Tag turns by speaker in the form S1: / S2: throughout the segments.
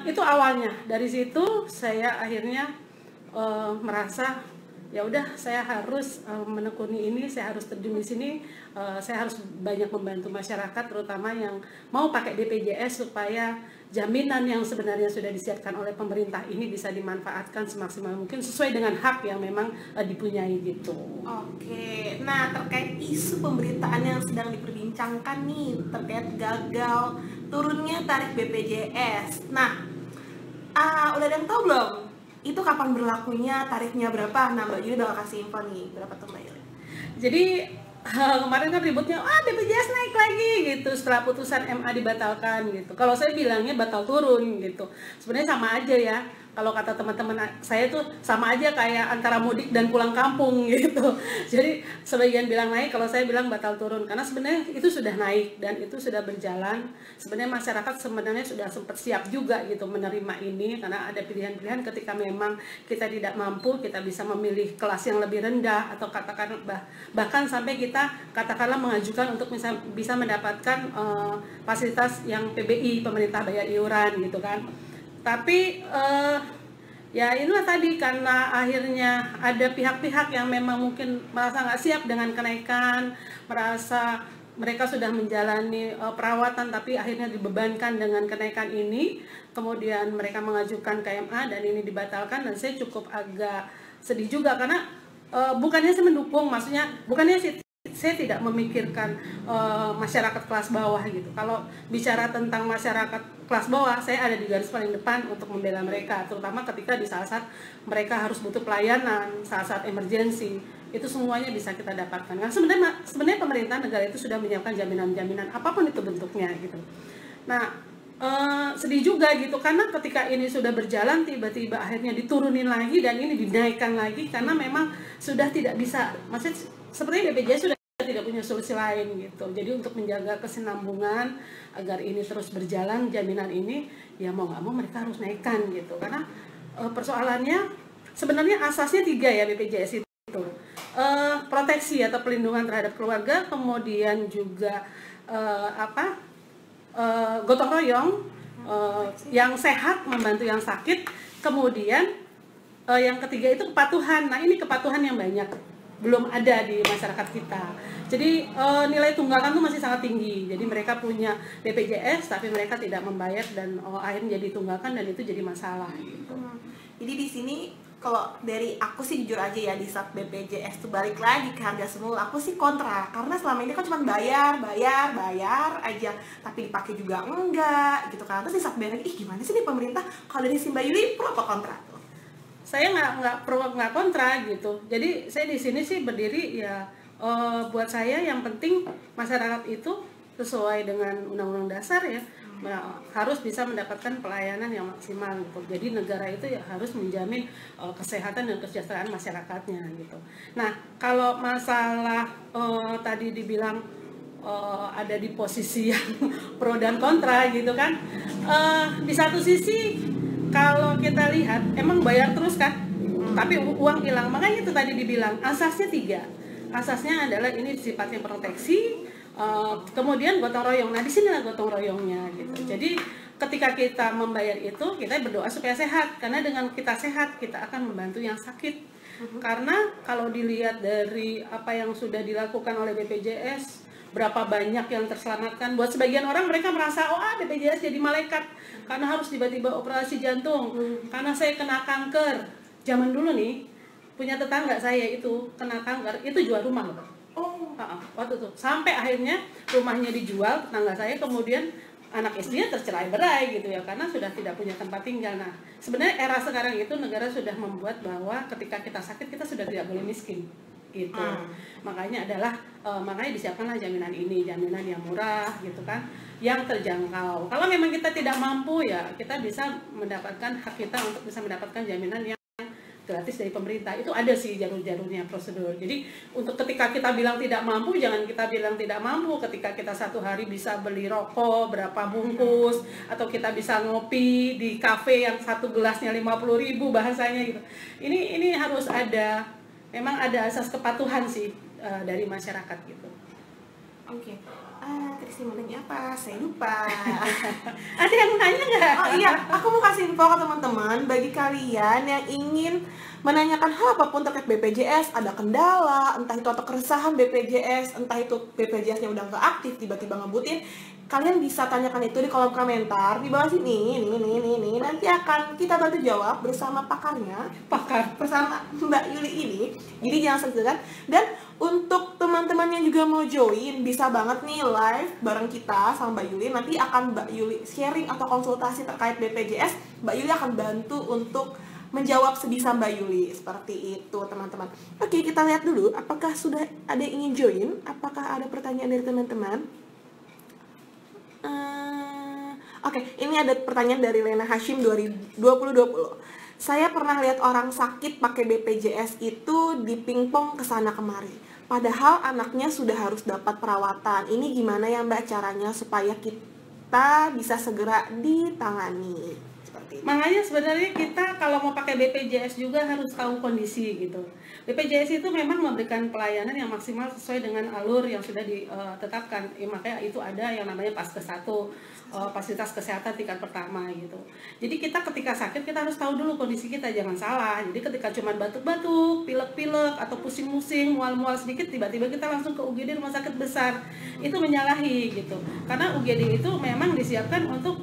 S1: Itu awalnya. Dari situ saya akhirnya merasa ya udah, saya harus menekuni ini, saya harus terjun di sini, saya harus banyak membantu masyarakat terutama yang mau pakai BPJS supaya jaminan yang sebenarnya sudah disiapkan oleh pemerintah ini bisa dimanfaatkan semaksimal mungkin sesuai dengan hak yang memang dipunyai gitu.
S2: Oke, nah terkait isu pemberitaan yang sedang diperbincangkan nih terkait gagal turunnya tarif BPJS. Nah, udah ada yang tahu belum? Itu kapan berlakunya, tarifnya berapa? Nah, Mbak Yuli bakal kasih info nih, berapa tuh Mbak Yuli?
S1: Jadi kemarin kan ributnya, BPJS naik lagi gitu setelah putusan MA dibatalkan gitu. Kalau saya bilangnya batal turun gitu. Sebenarnya sama aja ya. Kalau kata teman-teman saya tuh sama aja kayak antara mudik dan pulang kampung gitu. Jadi sebagian bilang naik, kalau saya bilang batal turun. Karena sebenarnya itu sudah naik dan itu sudah berjalan. Sebenarnya masyarakat sebenarnya sudah sempat siap juga gitu menerima ini. Karena ada pilihan-pilihan ketika memang kita tidak mampu, kita bisa memilih kelas yang lebih rendah. Atau katakan bahkan sampai kita katakanlah mengajukan untuk bisa mendapatkan fasilitas yang PBI, pemerintah bayar iuran gitu kan. Tapi ya inilah tadi, karena akhirnya ada pihak-pihak yang memang mungkin merasa nggak siap dengan kenaikan, merasa mereka sudah menjalani perawatan tapi akhirnya dibebankan dengan kenaikan ini, kemudian mereka mengajukan KMA dan ini dibatalkan, dan saya cukup agak sedih juga karena bukannya saya mendukung, maksudnya bukannya saya tidak memikirkan masyarakat kelas bawah gitu. Kalau bicara tentang masyarakat kelas bawah, saya ada di garis paling depan untuk membela mereka, terutama ketika di saat-saat mereka harus butuh pelayanan, saat-saat emergensi, itu semuanya bisa kita dapatkan. Nah, sebenarnya pemerintah negara itu sudah menyiapkan jaminan-jaminan apapun itu bentuknya gitu. Nah, sedih juga gitu karena ketika ini sudah berjalan tiba-tiba akhirnya diturunin lagi dan ini dinaikkan lagi karena memang sudah tidak bisa, maksudnya sepertinya BPJS sudah tidak punya solusi lain gitu. Jadi untuk menjaga kesinambungan agar ini terus berjalan jaminan ini, ya mau nggak mau mereka harus naikkan gitu. Karena persoalannya sebenarnya asasnya 3 ya BPJS itu. Proteksi atau pelindungan terhadap keluarga, kemudian juga gotong royong, yang sehat membantu yang sakit, kemudian yang ketiga itu kepatuhan. Nah, ini kepatuhan yang banyak belum ada di masyarakat kita. Jadi nilai tunggakan itu masih sangat tinggi. Jadi mereka punya BPJS tapi mereka tidak membayar dan akhirnya jadi tunggakan dan itu jadi masalah gitu.
S2: Jadi di sini kalau dari aku sih jujur aja ya, di saat BPJS tuh balik lagi ke harga semula, aku sih kontra. Karena selama ini kan cuma bayar aja, tapi dipakai juga enggak gitu kan. Terus di saat bayar lagi, gimana sih nih pemerintah? Kalau dari Mbak Yuli, pro apa kontra tuh?
S1: Saya nggak pro nggak kontra gitu. Jadi saya di sini sih berdiri ya, buat saya yang penting masyarakat itu sesuai dengan Undang-Undang Dasar ya, harus bisa mendapatkan pelayanan yang maksimal gitu. Jadi negara itu ya harus menjamin kesehatan dan kesejahteraan masyarakatnya gitu. Nah, kalau masalah tadi dibilang ada di posisi yang pro dan kontra gitu kan, di satu sisi kalau kita lihat emang bayar terus kan, tapi uang hilang. Makanya itu tadi dibilang asasnya 3. Asasnya adalah ini sifatnya proteksi, kemudian gotong royong. Nah, di sinilah gotong royongnya gitu. Jadi ketika kita membayar itu, kita berdoa supaya sehat, karena dengan kita sehat kita akan membantu yang sakit. Karena kalau dilihat dari apa yang sudah dilakukan oleh BPJS, berapa banyak yang terselamatkan. Buat sebagian orang mereka merasa BPJS jadi malaikat karena harus tiba-tiba operasi jantung, karena saya kena kanker. Zaman dulu nih punya tetangga saya itu kena kanker, itu jual rumah loh. Waktu itu sampai akhirnya rumahnya dijual tetangga saya, kemudian anak istrinya tercerai-berai gitu ya, karena sudah tidak punya tempat tinggal. Nah, sebenarnya era sekarang itu negara sudah membuat bahwa ketika kita sakit kita sudah tidak boleh miskin gitu. Makanya disiapkanlah jaminan ini, jaminan yang murah gitu kan, yang terjangkau. Kalau memang kita tidak mampu ya kita bisa mendapatkan hak kita untuk bisa mendapatkan jaminan yang gratis dari pemerintah. Itu ada sih jalur-jalurnya, prosedur. Jadi untuk ketika kita bilang tidak mampu, jangan kita bilang tidak mampu ketika kita satu hari bisa beli rokok berapa bungkus, atau kita bisa ngopi di kafe yang satu gelasnya 50.000 bahasanya gitu. Ini harus ada, memang ada asas kepatuhan sih dari masyarakat gitu.
S2: Oke. sih mau nanya apa? Saya lupa.
S1: Ada yang nanya nggak?
S2: Oh iya, aku mau kasih info ke teman-teman bagi kalian yang ingin menanyakan hal apapun terkait BPJS, ada kendala, entah itu atau keresahan BPJS, entah itu BPJS-nya udah nggak aktif, tiba-tiba ngebutin, kalian bisa tanyakan itu di kolom komentar di bawah sini, nih, nanti akan kita bantu jawab bersama pakarnya, bersama Mbak Yuli ini. Jadi jangan segan. Dan untuk teman-teman yang juga mau join, bisa banget nih live bareng kita sama Mbak Yuli. Nanti akan Mbak Yuli sharing atau konsultasi terkait BPJS. Mbak Yuli akan bantu untuk menjawab sebisa Mbak Yuli. Seperti itu teman-teman. Oke, kita lihat dulu apakah sudah ada yang ingin join. Apakah ada pertanyaan dari teman-teman? Oke, ini ada pertanyaan dari Lena Hashim 2020. Saya pernah lihat orang sakit pakai BPJS itu dipingpong kesana kemari. Padahal anaknya sudah harus dapat perawatan. Ini gimana ya Mbak caranya supaya kita bisa segera ditangani? Seperti itu.
S1: Makanya sebenarnya kita kalau mau pakai BPJS juga harus tahu kondisi gitu. BPJS itu memang memberikan pelayanan yang maksimal sesuai dengan alur yang sudah ditetapkan. Makanya itu ada yang namanya Paskes 1, fasilitas kesehatan tingkat pertama gitu. Jadi kita ketika sakit kita harus tahu dulu kondisi kita, jangan salah. Jadi ketika cuma batuk-batuk, pilek-pilek atau pusing-pusing, mual-mual sedikit, tiba-tiba kita langsung ke UGD rumah sakit besar, itu menyalahi gitu. Karena UGD itu memang disiapkan untuk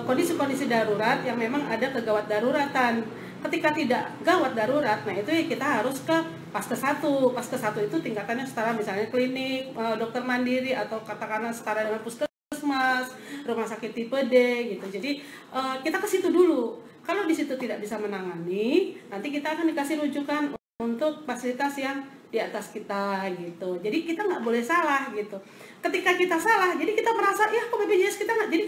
S1: kondisi-kondisi darurat yang memang ada kegawat daruratan. Ketika tidak gawat darurat, nah itu kita harus ke Paskes 1. Paskes 1 itu tingkatannya setara misalnya klinik, dokter mandiri atau katakanlah setara dengan puskesmas, rumah sakit tipe D gitu. Jadi kita ke situ dulu. Kalau di situ tidak bisa menangani, nanti kita akan dikasih rujukan untuk fasilitas yang di atas kita gitu. Jadi kita nggak boleh salah gitu. Ketika kita salah, jadi kita merasa ya kok BPJS kita nggak. Jadi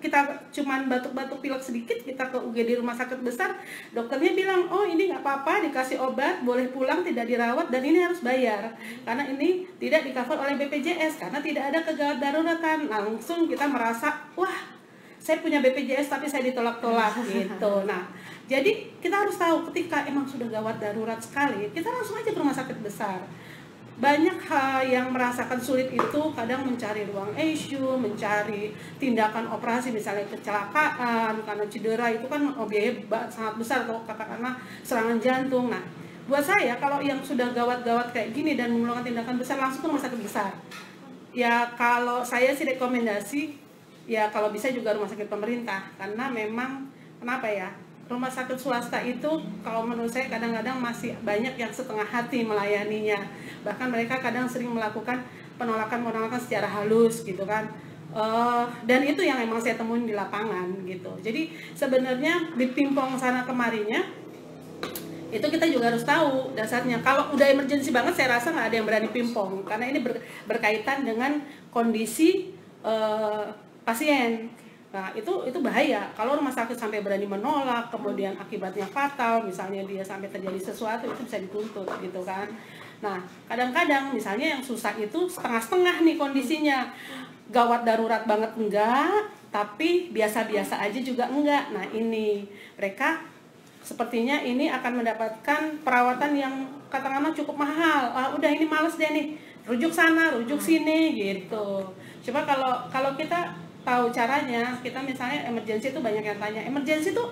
S1: kita cuman batuk-batuk pilek sedikit, kita ke UGD rumah sakit besar, dokternya bilang oh ini nggak apa-apa, dikasih obat, boleh pulang, tidak dirawat, dan ini harus bayar karena ini tidak di-cover oleh BPJS karena tidak ada kegawat daruratan. Langsung kita merasa wah saya punya BPJS tapi saya ditolak-tolak gitu. Nah, jadi kita harus tahu ketika emang sudah gawat darurat sekali, kita langsung aja ke rumah sakit besar. Banyak hal yang merasakan sulit itu kadang mencari ruang ICU, mencari tindakan operasi misalnya kecelakaan karena cedera itu kan biaya sangat besar kalau katakanlah serangan jantung. Nah, buat saya kalau yang sudah gawat-gawat kayak gini dan memerlukan tindakan besar langsung ke rumah sakit besar. Ya kalau saya sih rekomendasi ya kalau bisa juga rumah sakit pemerintah karena memang kenapa ya? Rumah sakit swasta itu kalau menurut saya kadang-kadang masih banyak yang setengah hati melayaninya. Bahkan mereka kadang sering melakukan penolakan secara halus gitu kan. Dan itu yang emang saya temuin di lapangan gitu. Jadi sebenarnya di pingpong sana kemarinya itu kita juga harus tahu dasarnya. Kalau udah emergency banget saya rasa nggak ada yang berani pingpong karena ini berkaitan dengan kondisi pasien. Nah, itu bahaya. Kalau rumah sakit sampai berani menolak, kemudian akibatnya fatal, misalnya dia sampai terjadi sesuatu, itu bisa dituntut gitu kan. Nah, kadang-kadang misalnya yang susah itu setengah-setengah nih kondisinya. Gawat darurat banget enggak, tapi biasa-biasa aja juga enggak. Nah, ini mereka sepertinya ini akan mendapatkan perawatan yang katakanlah cukup mahal. Udah ini males deh nih. Rujuk sana, rujuk sini gitu. Coba kalau kita tahu caranya, kita misalnya emergency itu banyak yang tanya, emergency itu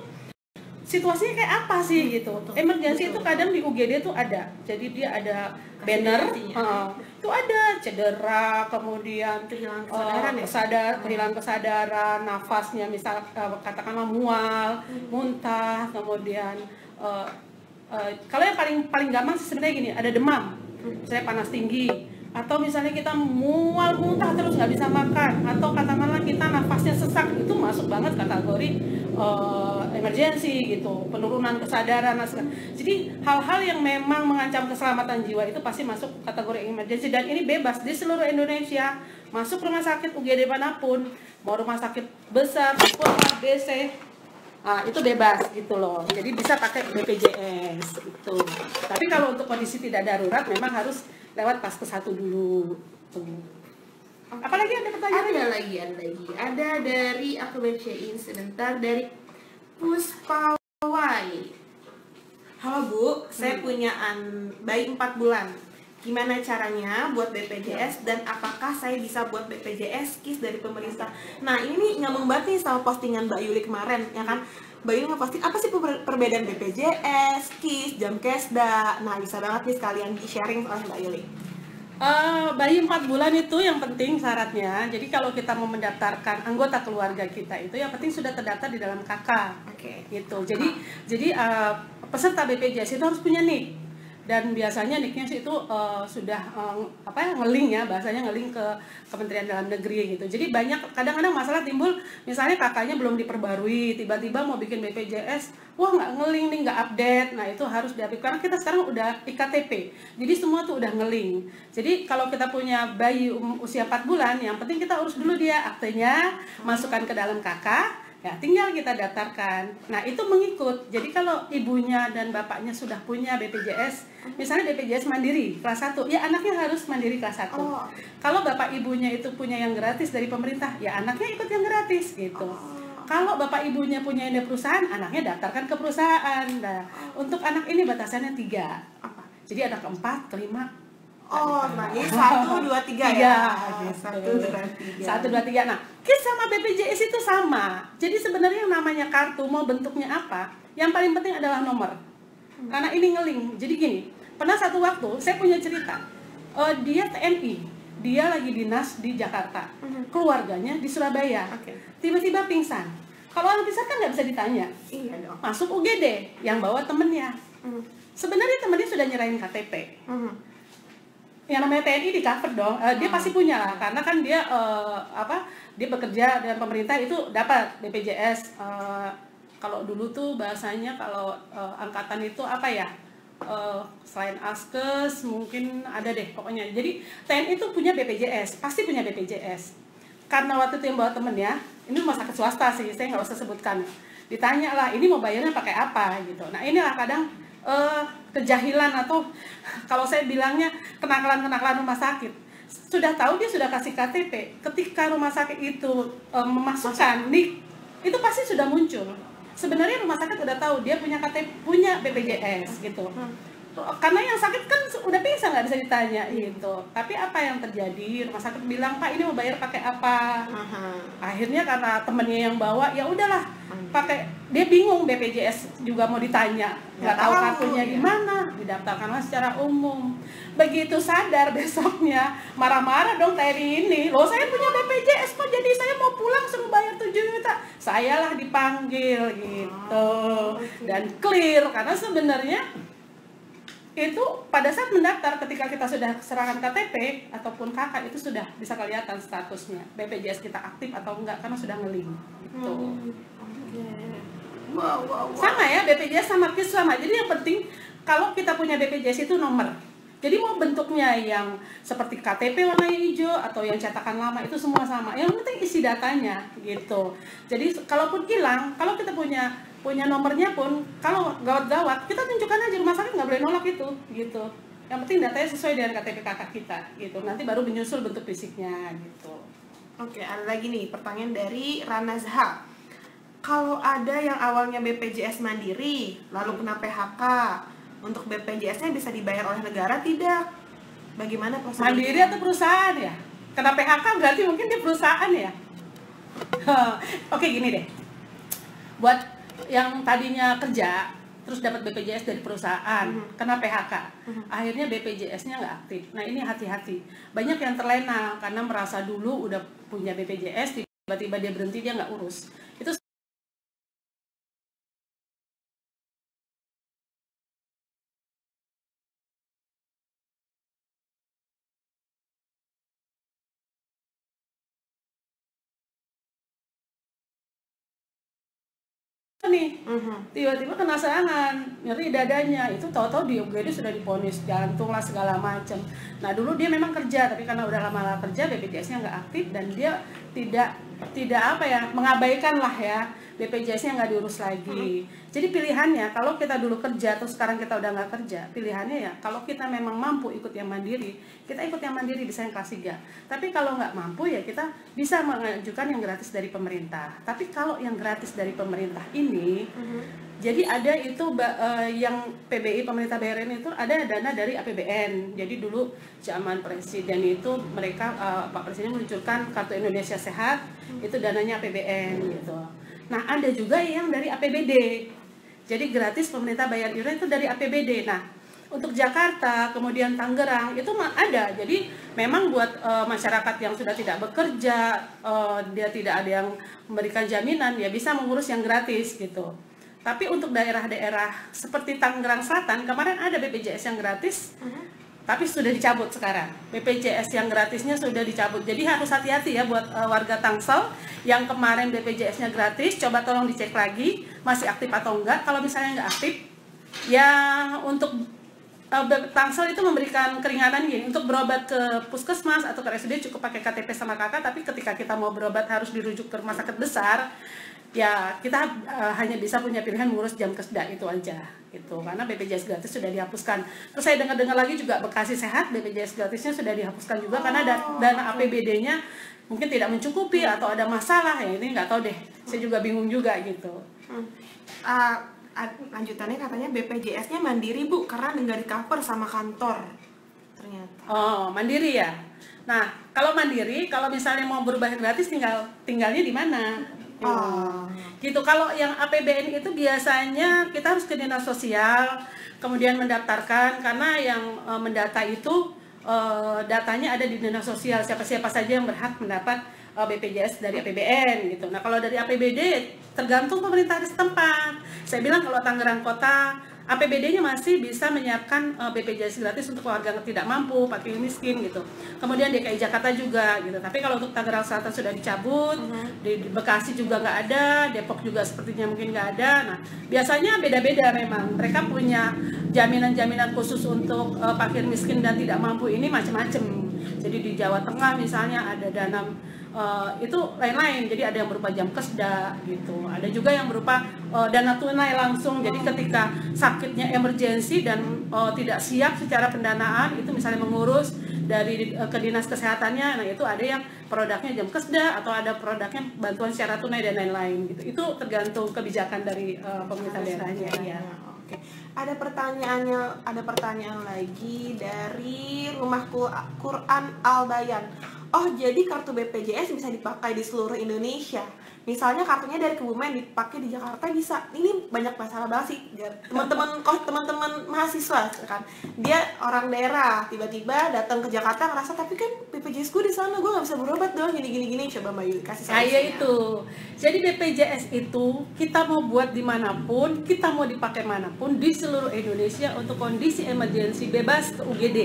S1: situasinya kayak apa sih gitu. Emergency itu kadang di UGD tuh ada, jadi dia ada banner, itu ada cedera, kemudian kehilangan kesadaran, nafasnya misal katakanlah mual, muntah, kemudian kalau yang paling gampang sih sebenarnya gini, ada demam, misalnya panas tinggi. Atau misalnya kita mual muntah terus nggak bisa makan, atau katakanlah kita nafasnya sesak, itu masuk banget kategori emergency gitu, penurunan kesadaran. Jadi hal-hal yang memang mengancam keselamatan jiwa itu pasti masuk kategori emergency, dan ini bebas di seluruh Indonesia, masuk rumah sakit UGD manapun, mau rumah sakit besar, BC, itu bebas gitu loh. Jadi bisa pakai BPJS gitu. Tapi kalau untuk kondisi tidak darurat memang harus lewat Paskes 1 dulu. Apalagi ada pertanyaan?
S2: Ada lagi. Ada dari aku bacain sebentar dari Puspawai. Halo Bu, saya punya bayi 4 bulan. gimana caranya buat BPJS dan apakah saya bisa buat BPJS KIS dari pemerintah. Nah ini nih nyambung banget nih sama postingan Mbak Yuli kemarin ya kan. Mbak Yuli ngeposting apa sih perbedaan BPJS, KIS, Jamkesda. Nah bisa banget nih sekalian di sharing oleh Mbak Yuli.
S1: Bayi 4 bulan itu yang penting syaratnya. Jadi kalau kita mau mendaftarkan anggota keluarga kita itu yang penting sudah terdaftar di dalam KK.
S2: Oke.
S1: Gitu. Jadi peserta BPJS itu harus punya NIK. Dan biasanya NIK-nya sih itu sudah ngeling ya, bahasanya ngeling ke Kementerian Dalam Negeri gitu. Jadi banyak kadang-kadang masalah timbul, misalnya kakaknya belum diperbarui, tiba-tiba mau bikin BPJS, wah nggak ngeling nih, nggak update. Nah itu harus diupdate karena kita sekarang udah iktp, jadi semua tuh udah ngeling. Jadi kalau kita punya bayi usia 4 bulan, yang penting kita urus dulu dia aktenya, masukkan ke dalam KK. Ya, tinggal kita daftarkan. Nah, itu mengikut. Jadi kalau ibunya dan bapaknya sudah punya BPJS, misalnya BPJS Mandiri kelas 1, ya anaknya harus Mandiri kelas 1.
S2: Oh.
S1: Kalau bapak ibunya itu punya yang gratis dari pemerintah, ya anaknya ikut yang gratis gitu. Kalau bapak ibunya punya yang dari perusahaan, anaknya daftarkan ke perusahaan. Nah, untuk anak ini batasannya 3. Jadi ada keempat, kelima.
S2: Oh, nah ini 1, 2, 3 ya. 1, 2, 3.
S1: 1, 2, 3. Nah, KIS sama BPJS itu sama. Jadi sebenarnya yang namanya kartu mau bentuknya apa, yang paling penting adalah nomor. Karena ini ngeling. Jadi gini, pernah satu waktu saya punya cerita. Dia TNI, dia lagi dinas di Jakarta, keluarganya di Surabaya. Tiba-tiba pingsan. Kalau orang pingsan kan nggak bisa ditanya.
S2: Iya dong.
S1: Masuk UGD, yang bawa temennya. Sebenarnya temennya sudah nyerahin KTP. Yang namanya TNI di cover dong, dia pasti punya lah, karena kan dia dia bekerja dengan pemerintah itu dapat BPJS. Kalau dulu tuh bahasanya kalau angkatan itu apa ya, selain Askes mungkin ada deh pokoknya. Jadi TNI itu punya BPJS, pasti punya BPJS. Karena waktu itu yang bawa temennya, ini rumah sakit swasta sih, saya nggak usah sebutkan. Ditanya lah, ini mau bayarnya pakai apa gitu. Nah inilah kadang kejahilan atau kalau saya bilangnya kenakalan rumah sakit. Sudah tahu dia sudah kasih KTP, ketika rumah sakit itu memasukkan NIK, itu pasti sudah muncul. Sebenarnya rumah sakit udah tahu dia punya KTP, punya BPJS gitu. Karena yang sakit kan udah pingsan, nggak bisa ditanya gitu. Tapi apa yang terjadi, rumah sakit bilang, Pak ini mau bayar pakai apa? Akhirnya karena temennya yang bawa, ya udahlah pakai. Dia bingung, BPJS juga mau ditanya, nggak tahu kartunya di mana, didaftarkanlah secara umum. Begitu sadar besoknya marah-marah dong TNI ini, loh saya punya BPJS kok, jadi saya mau pulang suruh bayar 7 juta, saya lah dipanggil gitu. Dan clear karena sebenarnya itu pada saat mendaftar, ketika kita sudah serahkan KTP ataupun KK, itu sudah bisa kelihatan statusnya BPJS kita aktif atau enggak karena sudah ngeling gitu.
S2: Wow.
S1: Sama ya, BPJS sama KIS sama. Jadi yang penting kalau kita punya BPJS itu nomor. Jadi mau bentuknya yang seperti KTP warna hijau atau yang cetakan lama, itu semua sama. Yang penting isi datanya gitu. Jadi kalaupun hilang, kalau kita punya nomornya pun, kalau gawat-gawat kita tunjukkan aja, rumah sakit nggak boleh nolak itu gitu. Yang penting datanya sesuai dengan KTP kakak kita gitu. Nanti baru menyusul bentuk fisiknya gitu.
S2: Oke, ada lagi nih pertanyaan dari Rana Zaha. Kalau ada yang awalnya BPJS Mandiri lalu kena PHK, untuk BPJS-nya bisa dibayar oleh negara tidak? Bagaimana prosedurnya?
S1: Mandiri atau perusahaan ya? Kena PHK berarti mungkin dia perusahaan ya? Oke gini deh, buat yang tadinya kerja terus dapat BPJS dari perusahaan, kena PHK, akhirnya BPJS-nya nggak aktif. Nah ini hati-hati, banyak yang terlena karena merasa dulu udah punya BPJS, tiba-tiba dia berhenti, dia nggak urus. Itu nih, tiba-tiba kena serangan, nyeri dadanya, itu tahu-tahu di UGD sudah diponis jantung lah segala macam. Nah dulu dia memang kerja, tapi karena udah lama kerja BPJS-nya nggak aktif dan dia tidak apa ya, mengabaikan lah ya, BPJS-nya nggak diurus lagi. Jadi pilihannya, kalau kita dulu kerja terus sekarang kita udah nggak kerja, pilihannya ya kalau kita memang mampu ikut yang mandiri, kita ikut yang mandiri bisa yang kelas 3. Tapi kalau nggak mampu ya kita bisa mengajukan yang gratis dari pemerintah. Tapi kalau yang gratis dari pemerintah ini Jadi ada itu yang PBI pemerintah BRN itu ada dana dari APBN. Jadi dulu zaman presiden itu mereka Pak Presiden meluncurkan Kartu Indonesia Sehat, itu dananya APBN gitu. Nah, ada juga yang dari APBD. Jadi gratis pemerintah bayar iuran itu dari APBD. Nah, untuk Jakarta, kemudian Tangerang itu ada. Jadi memang buat masyarakat yang sudah tidak bekerja, dia tidak ada yang memberikan jaminan, ya bisa mengurus yang gratis gitu. Tapi untuk daerah-daerah seperti Tangerang Selatan, kemarin ada BPJS yang gratis, tapi sudah dicabut sekarang. BPJS yang gratisnya sudah dicabut. Jadi harus hati-hati ya buat warga Tangsel yang kemarin BPJS-nya gratis, coba tolong dicek lagi masih aktif atau enggak. Kalau misalnya enggak aktif, ya untuk Tangsel itu memberikan keringanan gini, untuk berobat ke puskesmas atau ke RSUD cukup pakai KTP sama KK, tapi ketika kita mau berobat harus dirujuk ke rumah sakit besar, ya kita hanya bisa punya pilihan mengurus Jamkesda itu aja gitu, karena BPJS gratis sudah dihapuskan. Terus saya dengar lagi juga Bekasi Sehat, BPJS gratisnya sudah dihapuskan juga karena dana APBD-nya mungkin tidak mencukupi atau ada masalah, ya ini nggak tahu deh, saya juga bingung juga gitu.
S2: Lanjutannya katanya BPJS-nya mandiri Bu, karena nggak di cover sama kantor ternyata.
S1: Oh, mandiri ya. Nah, kalau mandiri, kalau misalnya mau berubah gratis tinggalnya di mana? Gitu. Kalau yang APBN itu biasanya kita harus ke dinas sosial, kemudian mendaftarkan, karena yang mendata itu datanya ada di dinas sosial, siapa-siapa saja yang berhak mendapat BPJS dari APBN gitu. Nah, kalau dari APBD tergantung pemerintah setempat. Saya bilang kalau Tangerang Kota APBD-nya masih bisa menyiapkan BPJS gratis untuk keluarga yang tidak mampu, fakir miskin gitu. Kemudian DKI Jakarta juga gitu. Tapi kalau untuk Tangerang Selatan sudah dicabut, di Bekasi juga nggak ada, Depok juga sepertinya mungkin nggak ada. Nah, biasanya beda-beda memang. Mereka punya jaminan-jaminan khusus untuk fakir miskin dan tidak mampu ini macam-macam. Jadi di Jawa Tengah misalnya ada dana itu lain-lain, jadi ada yang berupa Jamkesda gitu, ada juga yang berupa dana tunai langsung. Jadi ketika sakitnya emergensi dan tidak siap secara pendanaan, itu misalnya mengurus dari ke dinas kesehatannya, nah itu ada yang produknya Jamkesda atau ada produknya bantuan secara tunai dan lain-lain gitu. Itu tergantung kebijakan dari pemerintah daerahnya ya.
S2: Oke. Ada pertanyaan lagi dari Rumah Quran Al-Bayan. Oh, jadi kartu BPJS bisa dipakai di seluruh Indonesia. Misalnya kartunya dari Kebumen dipakai di Jakarta bisa. Ini banyak masalah banget sih, teman-teman mahasiswa kan. Dia orang daerah, tiba-tiba datang ke Jakarta ngerasa tapi kan BPJS gue di sana, gue nggak bisa berobat dong, gini. Coba Mbak Yuli kasih solusinya.
S1: Kayak itu. Jadi BPJS itu kita mau buat dimanapun, kita mau dipakai manapun di seluruh Indonesia untuk kondisi emergensi, bebas ke UGD,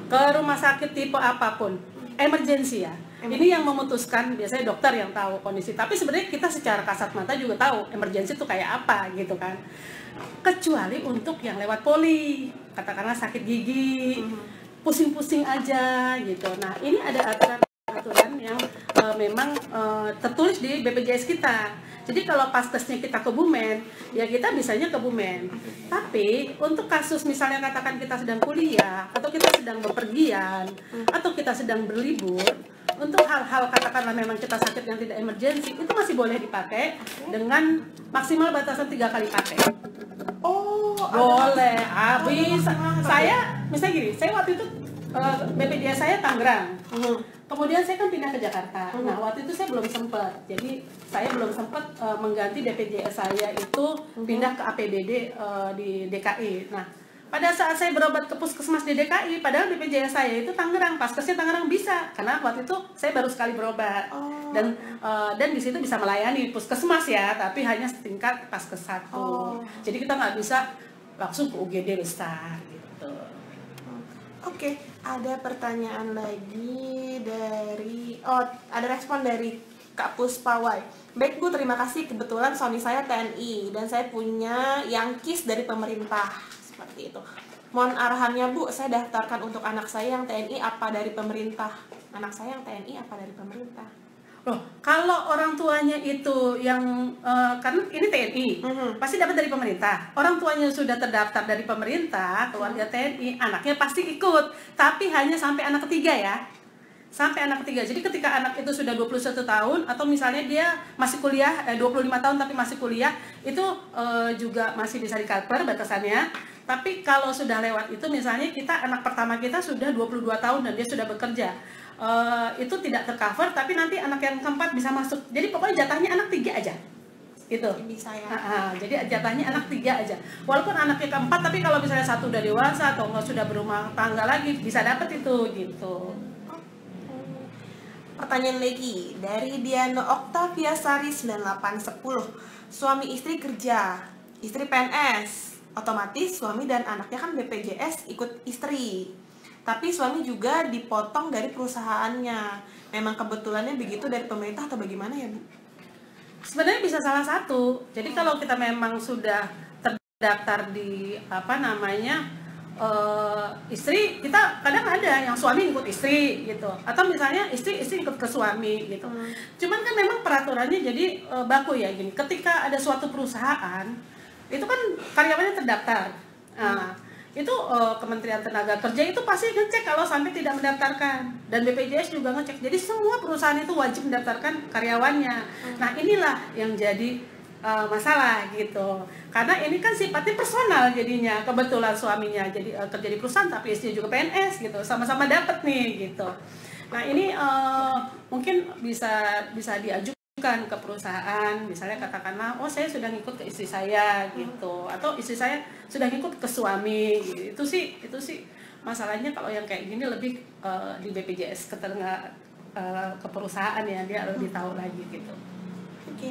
S1: ke rumah sakit tipe apapun. Emergensi ya. Ini yang memutuskan biasanya dokter yang tahu kondisi. Tapi sebenarnya kita secara kasat mata juga tahu emergensi itu kayak apa gitu kan. Kecuali untuk yang lewat poli, katakanlah sakit gigi, pusing-pusing aja gitu. Nah, ini ada aturan yang memang tertulis di BPJS kita. Jadi kalau paskesnya kita ke Bumen, ya kita bisanya ke Bumen. Tapi untuk kasus misalnya katakan kita sedang kuliah, atau kita sedang bepergian, atau kita sedang berlibur, untuk hal-hal katakanlah memang kita sakit yang tidak emergensi, itu masih boleh dipakai dengan maksimal batasan 3 kali pakai.
S2: Oh,
S1: boleh. Bisa. Saya misalnya gini, saya waktu itu BPJS saya Tangerang. Kemudian saya kan pindah ke Jakarta. Nah, waktu itu saya belum sempat. Jadi saya belum sempat mengganti BPJS saya itu pindah ke APBD di DKI. Nah, pada saat saya berobat ke puskesmas di DKI, padahal BPJS saya itu Tangerang, paskesnya Tangerang bisa, karena waktu itu saya baru sekali berobat. Dan di situ bisa melayani puskesmas ya, tapi hanya setingkat paskes 1. Jadi kita nggak bisa langsung ke UGD besar gitu.
S2: Oke, ada pertanyaan lagi dari ada respon dari Kak Puspawai. Baik Bu, terima kasih. Kebetulan suami saya TNI dan saya punya Yangkis dari pemerintah. Seperti itu. Mohon arahannya Bu, saya daftarkan untuk anak saya yang TNI apa dari pemerintah? Anak saya yang TNI apa dari pemerintah?
S1: Loh, kalau orang tuanya itu yang kan ini TNI, pasti dapat dari pemerintah. Orang tuanya sudah terdaftar dari pemerintah, keluarga TNI, anaknya pasti ikut. Tapi hanya sampai anak ketiga ya. sampai anak ketiga. Jadi ketika anak itu sudah 21 tahun atau misalnya dia masih kuliah 25 tahun tapi masih kuliah, itu juga masih bisa di-cover batasannya. Tapi kalau sudah lewat itu, misalnya kita anak pertama kita sudah 22 tahun dan dia sudah bekerja, itu tidak tercover, tapi nanti anak yang keempat bisa masuk. Jadi pokoknya jatahnya anak 3 aja gitu.
S2: Bisa ya.
S1: Jadi jatahnya anak 3 aja. Walaupun anaknya keempat, tapi kalau misalnya satu udah dewasa atau nggak sudah berumah tangga lagi, bisa dapat itu gitu.
S2: Pertanyaan lagi dari Diano Octavia Sari 9810. Suami istri kerja, istri PNS, otomatis suami dan anaknya kan BPJS ikut istri. Tapi suami juga dipotong dari perusahaannya. Memang kebetulannya begitu dari pemerintah atau bagaimana ya, Bu?
S1: Sebenarnya bisa salah satu. Jadi kalau kita memang sudah terdaftar di istri, kita kadang ada yang suami ikut istri gitu, atau misalnya istri ikut ke suami gitu. Cuman kan memang peraturannya jadi baku ya gini. Ketika ada suatu perusahaan, itu kan karyawannya terdaftar. Itu Kementerian Tenaga Kerja itu pasti ngecek kalau sampai tidak mendaftarkan, dan BPJS juga ngecek. Jadi semua perusahaan itu wajib mendaftarkan karyawannya. Nah inilah yang jadi masalah gitu, karena ini kan sifatnya personal jadinya. Kebetulan suaminya jadi kerja di perusahaan tapi istrinya juga PNS gitu, sama-sama dapat nih gitu. Nah ini mungkin bisa diajukan ke perusahaan, misalnya katakanlah, oh saya sudah ngikut ke istri saya gitu, atau istri saya sudah ngikut ke suami gitu. Itu sih masalahnya kalau yang kayak gini lebih di BPJS ke perusahaan ya, dia lebih tahu lagi gitu.
S2: Oke.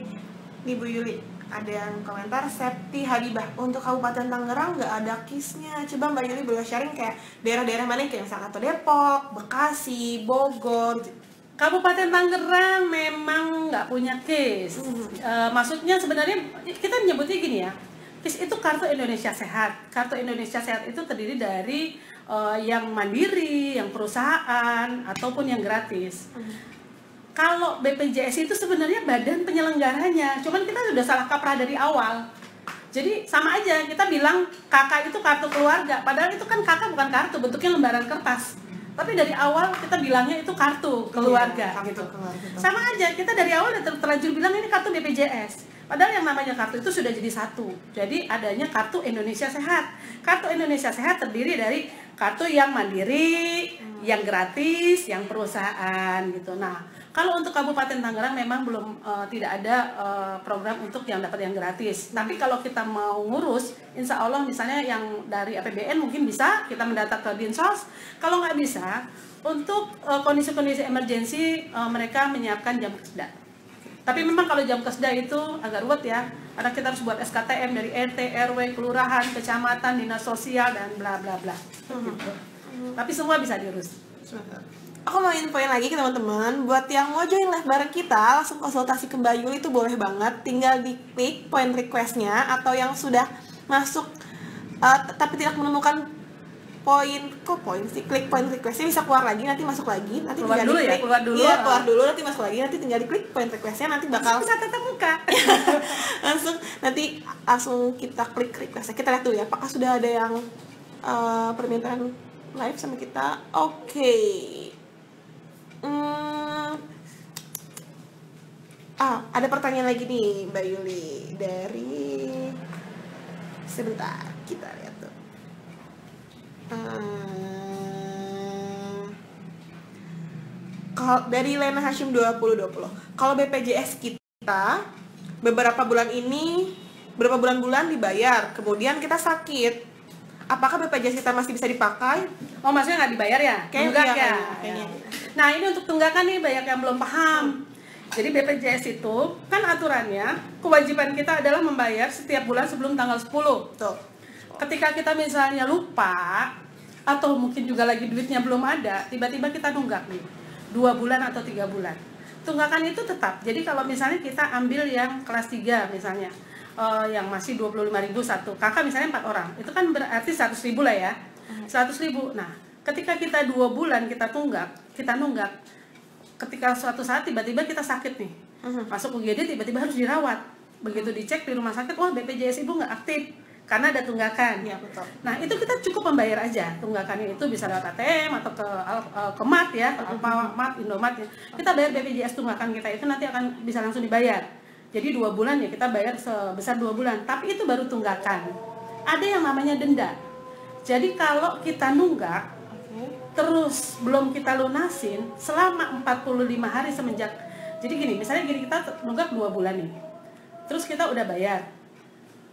S2: Nih Bu Yuli, ada yang komentar, Septi Habibah, untuk Kabupaten Tangerang nggak ada KIS-nya. Coba Mbak Yuli boleh sharing kayak daerah-daerah mana, kayak misalnya atau Depok, Bekasi, Bogor.
S1: Kabupaten Tangerang memang nggak punya KIS. Maksudnya sebenarnya kita nyebutnya gini ya, KIS itu Kartu Indonesia Sehat. Kartu Indonesia Sehat itu terdiri dari yang mandiri, yang perusahaan, ataupun yang gratis. Kalau BPJS itu sebenarnya badan penyelenggaranya, cuman kita sudah salah kaprah dari awal. Jadi sama aja, kita bilang kakak itu kartu keluarga, padahal itu kan kakak bukan kartu, bentuknya lembaran kertas. Tapi dari awal kita bilangnya itu kartu keluarga,
S2: kartu
S1: gitu.
S2: Keluarga.
S1: Sama aja, kita dari awal udah terlanjur bilang ini kartu BPJS. Padahal yang namanya kartu itu sudah jadi satu. Jadi adanya Kartu Indonesia Sehat. Kartu Indonesia Sehat terdiri dari kartu yang mandiri, yang gratis, yang perusahaan gitu. Nah, kalau untuk Kabupaten Tangerang memang belum tidak ada program untuk yang dapat yang gratis. Tapi kalau kita mau ngurus, insya Allah misalnya yang dari APBN mungkin bisa kita mendata ke Dinsos. Kalau nggak bisa, untuk kondisi-kondisi emergensi mereka menyiapkan jam keseda. Tapi memang kalau jam keseda itu agak ruwet ya, karena kita harus buat SKTM dari RT, RW, kelurahan, kecamatan, dinas sosial, dan bla bla bla. Gitu. Tapi semua bisa diurus.
S2: Aku mau infoin lagi ke teman-teman, buat yang mau join live bareng kita, langsung konsultasi ke Mbak Yuli itu boleh banget. Tinggal diklik point request-nya, atau yang sudah masuk tapi tidak menemukan klik point request-nya, bisa keluar lagi, nanti masuk lagi, nanti
S1: keluar
S2: tinggal
S1: dulu
S2: diklik.
S1: Ya, keluar dulu.
S2: Iya, keluar dulu, nanti masuk lagi, nanti tinggal diklik point request-nya, nanti bakal
S1: bisa tetap muka.
S2: langsung kita klik request-nya. Kita lihat dulu ya, apakah sudah ada yang permintaan live sama kita. Oke. Ada pertanyaan lagi nih Mbak Yuli dari, sebentar kita lihat tuh. Kalau dari Lena Hashim 2020, kalau BPJS kita berapa bulan dibayar, kemudian kita sakit, apakah BPJS kita masih bisa dipakai?
S1: Oh, maksudnya nggak dibayar ya? Tunggak ya?
S2: Kayaknya.
S1: Nah, ini untuk tunggakan nih, banyak yang belum paham. Jadi BPJS itu kan aturannya, kewajiban kita adalah membayar setiap bulan sebelum tanggal 10.
S2: Tuh.
S1: Ketika kita misalnya lupa, atau mungkin juga lagi duitnya belum ada, tiba-tiba kita nunggak nih 2 bulan atau 3 bulan. Tunggakan itu tetap. Jadi kalau misalnya kita ambil yang kelas 3 misalnya, yang masih 25.000 satu kakak, misalnya 4 orang, itu kan berarti 100.000 lah ya, 100.000. Nah, ketika kita 2 bulan kita nunggak, ketika suatu saat tiba-tiba kita sakit nih, masuk UGD, tiba-tiba harus dirawat. Begitu dicek di rumah sakit, wah BPJS ibu nggak aktif, karena ada tunggakan.
S2: Iya, betul.
S1: Nah, itu kita cukup membayar aja. Tunggakannya itu bisa lewat ATM atau ke MAT ya, ke Alfamart, Indomaret ya. Kita bayar BPJS tunggakan kita itu nanti akan bisa langsung dibayar. Jadi 2 bulan ya kita bayar sebesar 2 bulan. Tapi itu baru tunggakan. Ada yang namanya denda. Jadi kalau kita nunggak terus belum kita lunasin selama 45 hari semenjak. Jadi gini, misalnya gini, kita nunggak 2 bulan nih. Terus kita udah bayar.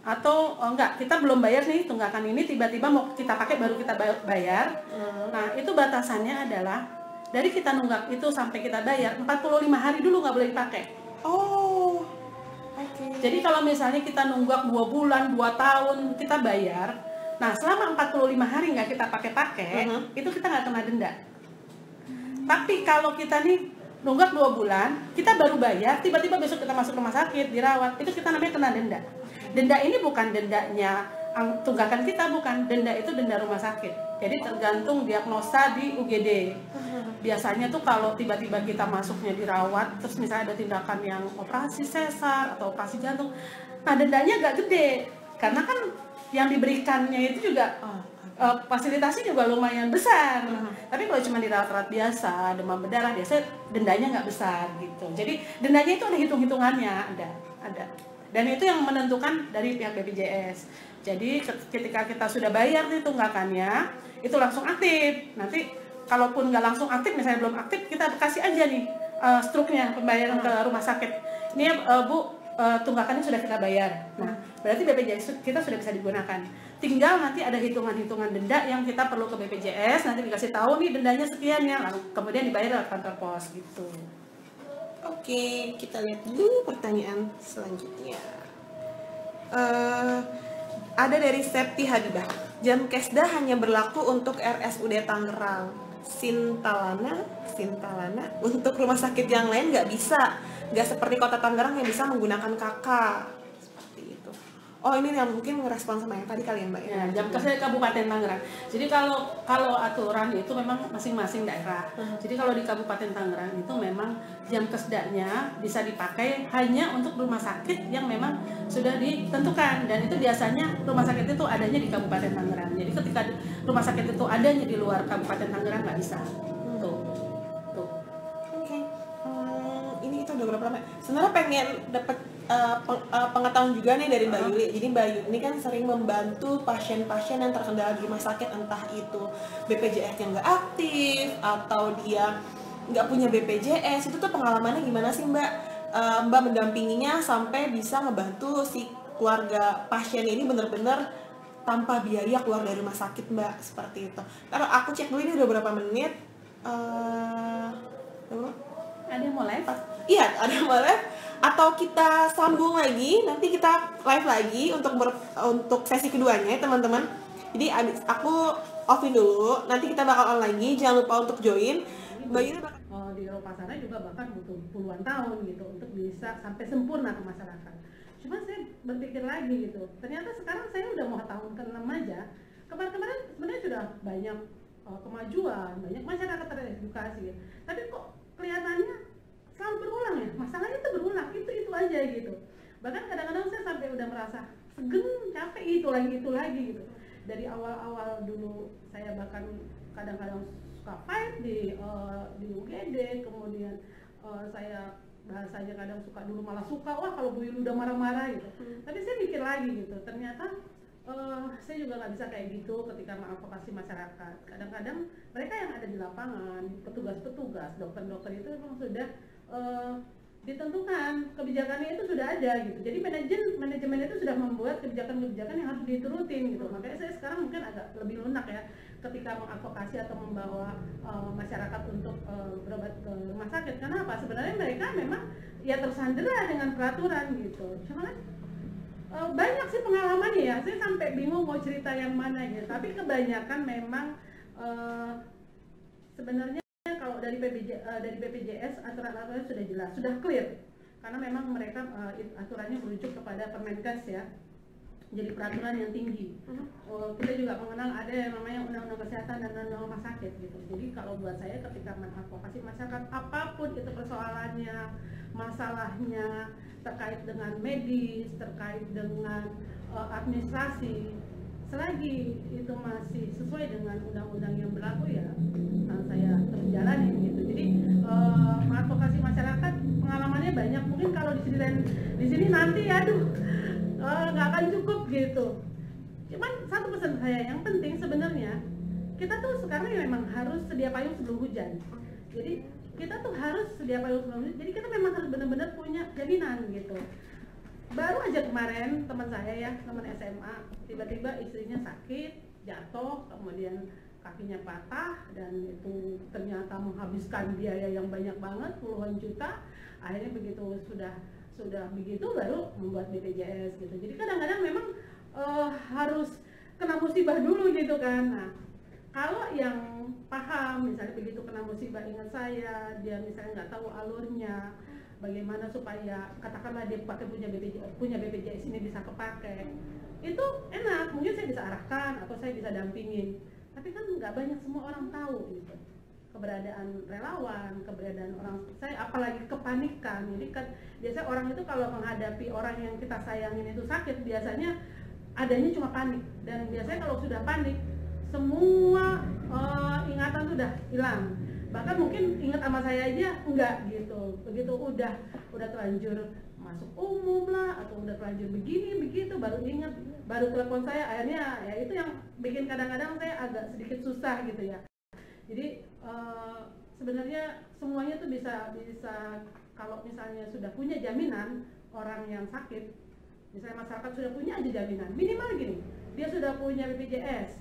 S1: Atau enggak, kita belum bayar nih tunggakan ini, tiba-tiba mau kita pakai baru kita bayar. Nah, itu batasannya adalah dari kita nunggak itu sampai kita bayar 45 hari dulu nggak boleh dipakai.
S2: Oh, oke.
S1: Jadi kalau misalnya kita nunggak 2 bulan, 2 tahun kita bayar, nah selama 45 hari nggak kita pakai-pakai, itu kita nggak kena denda. Tapi kalau kita nih nunggak 2 bulan, kita baru bayar, tiba-tiba besok kita masuk rumah sakit, dirawat, itu kita namanya kena denda. Denda ini bukan dendanya tunggakan kita, bukan. Denda itu denda rumah sakit. Jadi tergantung diagnosa di UGD. Biasanya tuh kalau tiba-tiba kita masuknya dirawat, terus misalnya ada tindakan yang operasi sesar atau operasi jantung, nah dendanya agak gede. Karena kan yang diberikannya itu juga fasilitasnya juga lumayan besar. Tapi kalau cuma dirawat-rawat biasa, demam berdarah biasa, dendanya nggak besar gitu. Jadi dendanya itu ada hitung-hitungannya, ada. Dan itu yang menentukan dari pihak BPJS. Jadi ketika kita sudah bayar nih tunggakannya, itu langsung aktif. Nanti kalaupun nggak langsung aktif, misalnya belum aktif, kita kasih aja nih struknya pembayaran ke rumah sakit. Ini Bu, tunggakannya sudah kita bayar. Nah, berarti BPJS kita sudah bisa digunakan. Tinggal nanti ada hitungan-hitungan denda yang kita perlu ke BPJS, nanti dikasih tahu nih dendanya sekian ya, lalu kemudian dibayar lewat kantor pos gitu.
S2: Oke, kita lihat dulu pertanyaan selanjutnya. Ada dari Septi Habibah. Jamkesda hanya berlaku untuk RSUD Tangerang. Sintalana. Untuk rumah sakit yang lain nggak bisa. Nggak seperti Kota Tangerang yang bisa menggunakan KK. Seperti itu. Oh, ini yang mungkin ngerespon sama yang tadi kali ya, Mbak?
S1: Ya, Jamkesda Kabupaten Tangerang. Jadi kalau aturan itu memang masing-masing daerah. Jadi kalau di Kabupaten Tangerang itu memang Jamkesdanya bisa dipakai hanya untuk rumah sakit yang memang sudah ditentukan, dan itu biasanya rumah sakit itu adanya di Kabupaten Tangerang. Jadi ketika rumah sakit itu adanya di luar Kabupaten Tangerang nggak bisa. Tuh.
S2: Oke. Ini kita udah berapa lama? Sebenarnya pengen dapat pengetahuan juga nih dari Mbak Yuli. Jadi Mbak Yuli ini kan sering membantu pasien-pasien yang terkendala di rumah sakit, entah itu BPJS yang nggak aktif atau dia nggak punya BPJS. Itu tuh pengalamannya gimana sih Mbak? Mbak mendampinginya sampai bisa ngebantu si keluarga pasien ini benar-benar tanpa biaya keluar dari rumah sakit, Mbak, seperti itu. Karena aku cek dulu ini udah berapa menit.
S1: Ada yang mau live?
S2: Iya, ada yang mau live. Atau kita sambung lagi, nanti kita live lagi untuk sesi keduanya, teman-teman. Jadi aku offin dulu, nanti kita bakal on lagi. Jangan lupa untuk join. Mbak Yuli bakal
S1: di Eropa juga bahkan butuh puluhan tahun gitu untuk bisa sampai sempurna ke masyarakat. Cuma saya berpikir lagi gitu, ternyata sekarang saya udah mau tahun ke-6 aja. Kemarin sebenarnya sudah banyak kemajuan, banyak masyarakat teredukasi, tapi kok kelihatannya selalu berulang ya, masalahnya itu berulang, itu aja gitu. Bahkan kadang-kadang saya sampai udah merasa segen, capek, itu lagi gitu. Dari awal-awal dulu saya bahkan kadang-kadang suka fight di UGD, kemudian saya bahasanya kadang suka dulu malah suka, wah kalau Bu Yuli udah marah-marah gitu. Tapi saya mikir lagi gitu, ternyata saya juga nggak bisa kayak gitu ketika mengadvokasi masyarakat. Kadang-kadang mereka yang ada di lapangan, petugas-petugas, dokter-dokter itu memang sudah ditentukan, kebijakannya itu sudah ada gitu. Jadi manajemen itu sudah membuat kebijakan-kebijakan yang harus diturutin gitu. Makanya saya sekarang mungkin agak lebih lunak ya ketika mengadvokasi atau membawa masyarakat untuk berobat ke rumah sakit. Karena apa? Sebenarnya mereka memang ya tersandera dengan peraturan gitu. Cuma kan banyak sih pengalamannya ya. Saya sampai bingung mau cerita yang mana gitu. Tapi kebanyakan memang sebenarnya kalau dari BPJS aturan-aturannya sudah jelas, sudah clear. Karena memang mereka aturannya merujuk kepada Permenkes ya. Jadi peraturan yang tinggi. Kita juga mengenal ada yang namanya undang-undang kesehatan dan undang-undang rumah sakit gitu. Jadi kalau buat saya ketika mengadvokasi masyarakat apapun itu persoalannya, masalahnya terkait dengan medis, terkait dengan administrasi, selagi itu masih sesuai dengan undang-undang yang berlaku ya saya terus jalanin gitu. Jadi advokasi masyarakat pengalamannya banyak, mungkin kalau di sini nanti aduh nggak akan cukup gitu. Cuman satu pesan saya yang penting sebenarnya, kita tuh sekarang ya memang harus sedia payung sebelum hujan. Jadi kita tuh harus sedia payung sebelum hujan. Jadi kita memang harus benar-benar punya jaminan gitu. Baru aja kemarin teman saya ya, teman SMA, tiba-tiba istrinya sakit, jatuh, kemudian kakinya patah, dan itu ternyata menghabiskan biaya yang banyak banget, puluhan juta. Akhirnya begitu sudah begitu baru membuat BPJS gitu. Jadi kadang-kadang memang harus kena musibah dulu gitu kan. Nah, kalau yang paham, misalnya begitu kena musibah, ingat saya, dia misalnya nggak tahu alurnya, bagaimana supaya katakanlah dia punya BPJS ini bisa kepakai, itu enak, mungkin saya bisa arahkan atau saya bisa dampingin. Tapi kan nggak banyak semua orang tahu gitu keberadaan relawan, keberadaan orang saya, apalagi kepanikan. Jadi kan biasanya orang itu kalau menghadapi orang yang kita sayangin itu sakit, biasanya adanya cuma panik, dan biasanya kalau sudah panik semua ingatan sudah hilang. Bahkan mungkin ingat sama saya aja enggak gitu. Begitu udah terlanjur masuk umum lah atau udah terlanjur begini begitu baru ingat, baru telepon saya. Akhirnya ya itu yang bikin kadang-kadang saya agak sedikit susah gitu ya. Jadi sebenarnya semuanya tuh bisa kalau misalnya sudah punya jaminan, orang yang sakit, misalnya masyarakat sudah punya aja jaminan, minimal gini, dia sudah punya BPJS,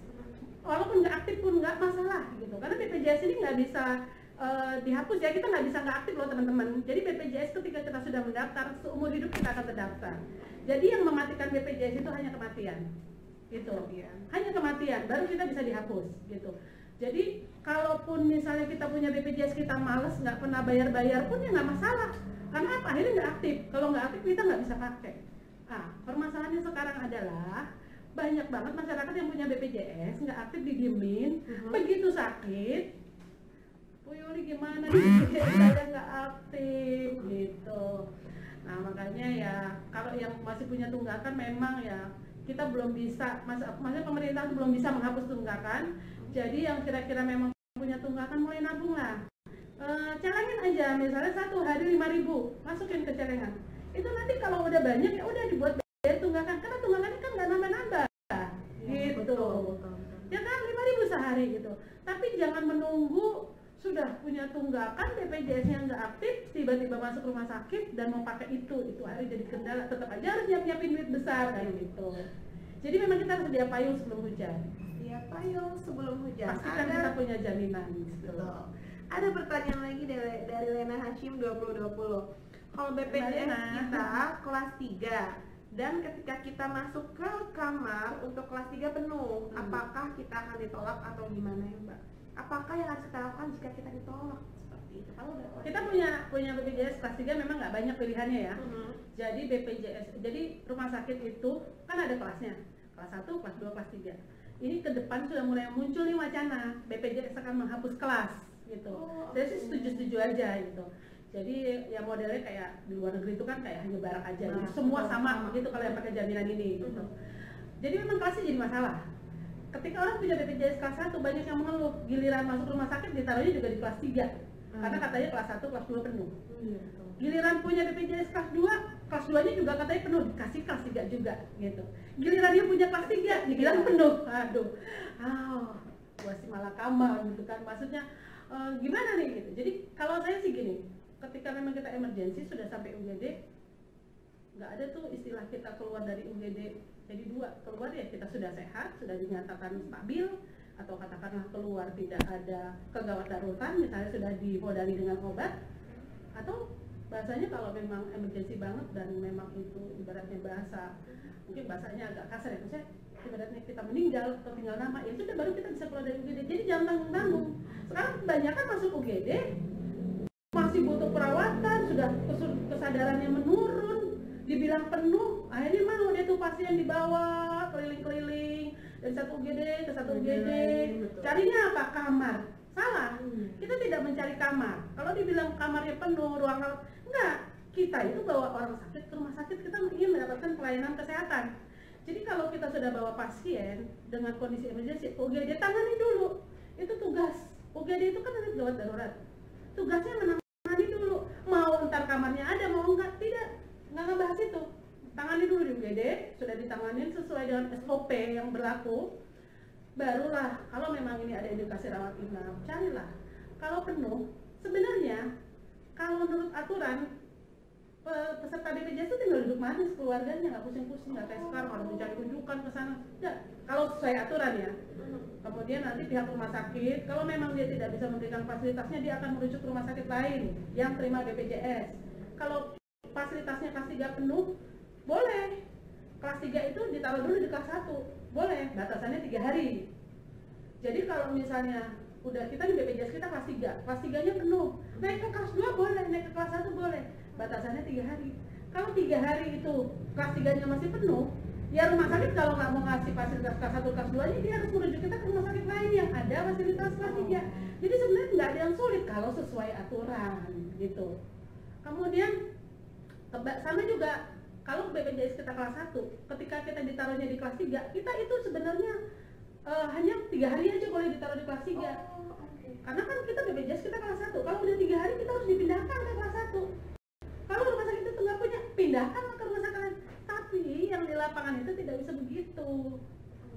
S1: walaupun nggak aktif pun nggak masalah gitu, karena BPJS ini nggak bisa dihapus ya, kita nggak bisa nggak aktif loh teman-teman. Jadi BPJS ketika kita sudah mendaftar, seumur hidup kita akan terdaftar. Jadi yang mematikan BPJS itu hanya kematian gitu, hanya kematian, baru kita bisa dihapus gitu. Jadi kalaupun misalnya kita punya BPJS, kita males nggak pernah bayar pun ya nggak masalah, karena apa? Akhirnya nggak aktif. Kalau nggak aktif kita nggak bisa pakai. Nah, permasalahannya sekarang adalah banyak banget masyarakat yang punya BPJS nggak aktif, didiemin. Begitu sakit, Bu Yuli gimana nih, BPJS saya nggak aktif gitu. Nah makanya ya kalau yang masih punya tunggakan memang ya kita belum bisa, maksudnya pemerintah itu belum bisa menghapus tunggakan. Jadi yang kira-kira memang punya tunggakan mulai nabung lah. Celengin aja, misalnya satu hari 5.000 masukin ke celengan. Itu nanti kalau udah banyak ya udah dibuat bayar tunggakan, karena tunggakannya kan nggak nambah-nambah gitu. Betul. Ya kan 5.000 sehari gitu. Tapi jangan menunggu sudah punya tunggakan, BPJS-nya nggak aktif, tiba-tiba masuk rumah sakit dan mau pakai itu hari jadi kendala. Tetap aja harus nyiapin duit besar kan gitu. Jadi memang kita harus sedia payung sebelum hujan.
S2: Sedia payung sebelum hujan.
S1: Pastikan kita punya jaminan. Gitu.
S2: Ada pertanyaan lagi dari Lena Hashim 2020. Kalau BPJS kita kelas 3 dan ketika kita masuk ke kamar untuk kelas 3 penuh, apakah kita akan ditolak atau gimana ya Mbak? Apakah yang harus kita lakukan jika kita ditolak seperti itu? Kalau
S1: kita punya BPJS kelas 3 memang nggak banyak pilihannya ya. Jadi BPJS, jadi rumah sakit itu kan ada kelasnya, kelas 1, kelas 2, kelas 3. Ini ke depan sudah mulai muncul nih wacana BPJS akan menghapus kelas gitu. Saya sih setuju aja gitu. Jadi ya modelnya kayak di luar negeri itu kan kayak hanya barang aja, gitu. Semua sama begitu kalau yang pakai jaminan ini gitu. Jadi memang kelasnya jadi masalah. Ketika orang punya BPJS kelas 1 banyak yang mengeluh, giliran masuk rumah sakit ditaruhnya juga di kelas 3. Karena katanya kelas 1, kelas 2 penuh. Giliran punya BPJS kelas 2, kelas 2-nya juga katanya penuh, dikasih kelas 3 juga gitu. Giliran dia punya kelas 3, dibilang penuh. Aduh. Gua sih malah kamar gitu kan. Maksudnya gimana nih gitu. Jadi kalau saya sih gini, ketika memang kita emergensi sudah sampai UGD, nggak ada tuh istilah kita keluar dari UGD jadi 2, keluar ya kita sudah sehat, sudah dinyatakan stabil, atau katakanlah keluar tidak ada kegawat darurat, misalnya sudah dimodali dengan obat, atau bahasanya kalau memang emergensi banget dan memang itu ibaratnya mungkin bahasanya agak kasar ya, maksudnya ibaratnya kita meninggal atau tinggal nama, ya sudah baru kita bisa keluar dari UGD. Jadi jangan tanggung-tanggung. Sekarang kebanyakan masuk UGD masih butuh perawatan, sudah kesadarannya menurun, dibilang penuh, akhirnya mau dia tuh pasien dibawa keliling-keliling dari satu UGD ke satu UGD. Carinya apa? Kamar. Salah. Kita tidak mencari kamar. Kalau dibilang kamarnya penuh, ruang enggak. Kita itu bawa orang sakit ke rumah sakit, kita ingin mendapatkan pelayanan kesehatan. Jadi kalau kita sudah bawa pasien dengan kondisi emergency, UGD tangani dulu. Itu tugas. UGD itu kan ada gawat darurat. Tugasnya menangani dulu. Mau ntar kamarnya ada, mau enggak, tidak. Nggak ngebahas itu. Tangani dulu di UGD, sudah ditanganin sesuai dengan SOP yang berlaku. Barulah, kalau memang ini ada indikasi rawat inap, carilah. Kalau penuh, sebenarnya kalau menurut aturan peserta BPJS itu tinggal duduk manis keluarganya, nggak pusing-pusing, nggak kayak sekarang harus mencari rujukan ke sana. Tidak, kalau sesuai aturan ya. Kemudian nanti pihak rumah sakit, kalau memang dia tidak bisa memberikan fasilitasnya, dia akan merujuk ke rumah sakit lain yang terima BPJS. Kalau fasilitasnya kelas 3 penuh, boleh. Kelas 3 itu ditaruh dulu di kelas 1, boleh. Batasannya 3 hari. Jadi kalau misalnya udah kita di BPJS kita kelas 3, kelas 3-nya penuh, naik ke kelas 2 boleh, naik ke kelas 1 boleh, batasannya 3 hari. Kalau 3 hari itu kelas 3-nya masih penuh, ya rumah sakit kalau nggak mau ngasih fasilitas kelas 1, kelas 2-nya, dia harus merujuk kita ke rumah sakit lain yang ada fasilitas kelas 3. Jadi sebenarnya nggak ada yang sulit kalau sesuai aturan gitu. Kemudian sama juga kalau BPJS kita kelas 1, ketika kita ditaruhnya di kelas 3, kita itu sebenarnya hanya 3 hari aja boleh ditaruh di kelas 3. Karena kan kita BPJS kita kelas 1, kalau udah 3 hari kita harus dipindahkan ke kelas 1. Kalau rumah sakit itu nggak punya, pindahkan ke rumah sakit lain. Tapi yang di lapangan itu tidak bisa begitu.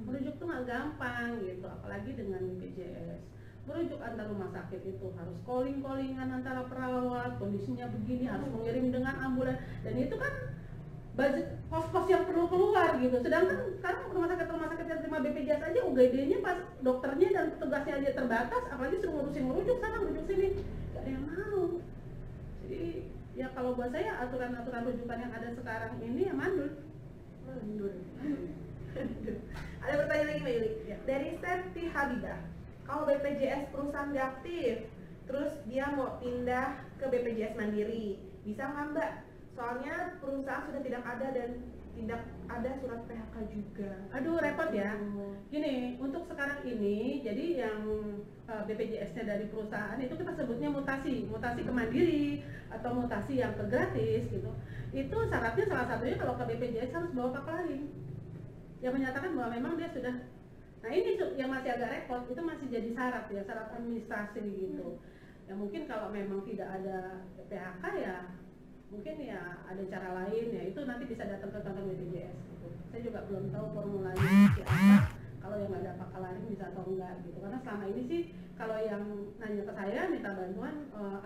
S1: Merujuk tuh nggak gampang gitu, apalagi dengan BPJS. Merujuk antar rumah sakit itu harus calling-callingan antara perawat, kondisinya begini, harus mengirim dengan ambulan, dan itu kan budget pos-pos yang perlu keluar gitu. Sedangkan sekarang rumah sakit yang terima BPJS aja UGD-nya pas dokternya dan petugasnya aja terbatas, apalagi suruh ngurusin merujuk sana, merujuk sini, gak ada yang mau. Jadi ya kalau buat saya aturan-aturan rujukan yang ada sekarang ini ya mandul.
S2: Ada pertanyaan lagi Mbak Yuli, ya. Dari Septi Habibah, kalau BPJS perusahaan nggak aktif, terus dia mau pindah ke BPJS Mandiri, bisa nggak Mbak? Soalnya perusahaan sudah tidak ada dan tidak ada surat PHK juga.
S1: Aduh repot ya. Gini, untuk sekarang ini, jadi yang BPJS-nya dari perusahaan itu kita sebutnya mutasi ke mandiri atau mutasi yang ke gratis gitu. Itu syaratnya salah satunya kalau ke BPJS harus bawa paklarin yang menyatakan bahwa memang dia sudah. Nah ini yang masih agak repot, itu masih jadi syarat ya, syarat administrasi gitu. Ya mungkin kalau memang tidak ada PHK ya mungkin ya ada cara lain ya, itu nanti bisa datang ke kantor BPJS gitu. Saya juga belum tahu formulanya seperti apa, kalau yang nggak ada paklarin bisa atau enggak gitu. Karena selama ini sih kalau yang nanya ke saya minta bantuan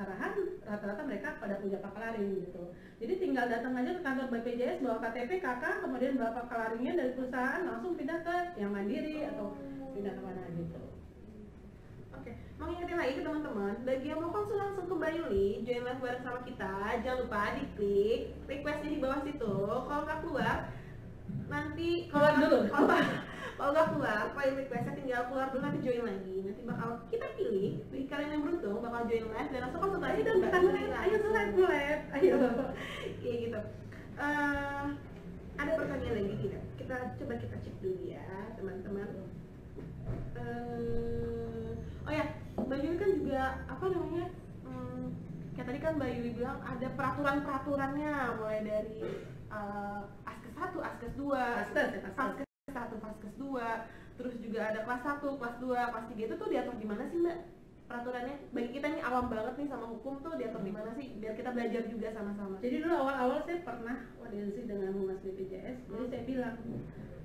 S1: arahan, rata-rata mereka pada punya paklarin gitu. Jadi tinggal datang aja ke kantor BPJS bawa KTP KK, kemudian bawa paklarinnya dari perusahaan langsung pindah ke yang mandiri atau pindah ke mana gitu.
S2: Oke, mau ingetin lagi ke teman-teman, bagi yang mau konsul langsung ke Mbak Yuli, join live bareng sama kita, jangan lupa diklik requestnya di bawah situ. Kalau nggak keluar, nanti
S1: Keluar dulu.
S2: Kalau nggak keluar, file requestnya tinggal keluar dulu, nanti join lagi. Nanti bakal kita pilih, bagi kalian yang beruntung bakal join live dan langsung konsultasi
S1: Ayo
S2: Mbak Yuli.
S1: ayo live, ayo.
S2: Kayak gitu. Ada pertanyaan lagi kita. Coba kita cek dulu ya, teman-teman. Oh ya, Mbak Yuli kan juga apa namanya? Kayak tadi kan Mbak Yuli bilang ada peraturan-peraturannya, mulai dari Askes 1, Askes 2, Faskes 1, Faskes 2, terus juga ada kelas 1, kelas 2, kelas 3 itu tuh diatur di mana sih Mbak? Peraturannya bagi kita nih awam banget nih sama hukum tuh diatur di mana sih? Biar kita belajar juga sama-sama.
S1: Jadi dulu awal-awal saya pernah audiensi dengan Humas BPJS, jadi saya bilang,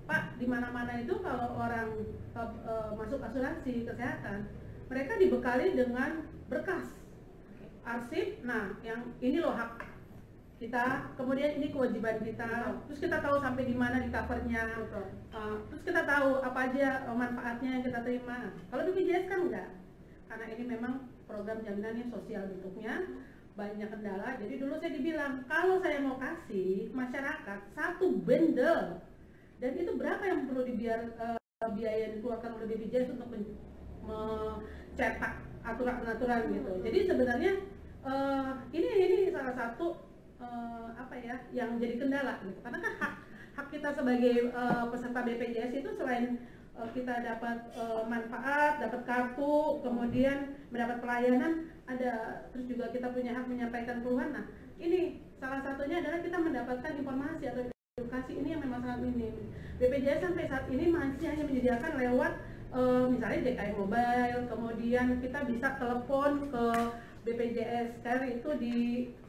S1: Pak, di mana-mana itu kalau orang masuk asuransi kesehatan, mereka dibekali dengan berkas, arsip. Nah, yang ini loh hak kita, kemudian ini kewajiban kita. Terus kita tahu sampai di mana di covernya. Terus kita tahu apa aja manfaatnya yang kita terima. Kalau BPJS kan enggak, karena ini memang program jaminan yang sosial bentuknya, banyak kendala. Jadi dulu saya dibilang kalau saya mau kasih masyarakat satu bundle, dan itu berapa yang perlu biaya dikeluarkan oleh BPJS untuk mencetak aturan-aturan gitu. Jadi sebenarnya ini salah satu apa ya yang jadi kendala gitu. Karena kan hak kita sebagai peserta BPJS itu selain kita dapat manfaat, dapat kartu, kemudian mendapat pelayanan, terus juga kita punya hak menyampaikan keluhan. Nah, ini salah satunya adalah kita mendapatkan informasi atau edukasi ini yang memang sangat minim. BPJS sampai saat ini masih hanya menyediakan lewat misalnya DKI Mobile, kemudian kita bisa telepon ke BPJS Care itu di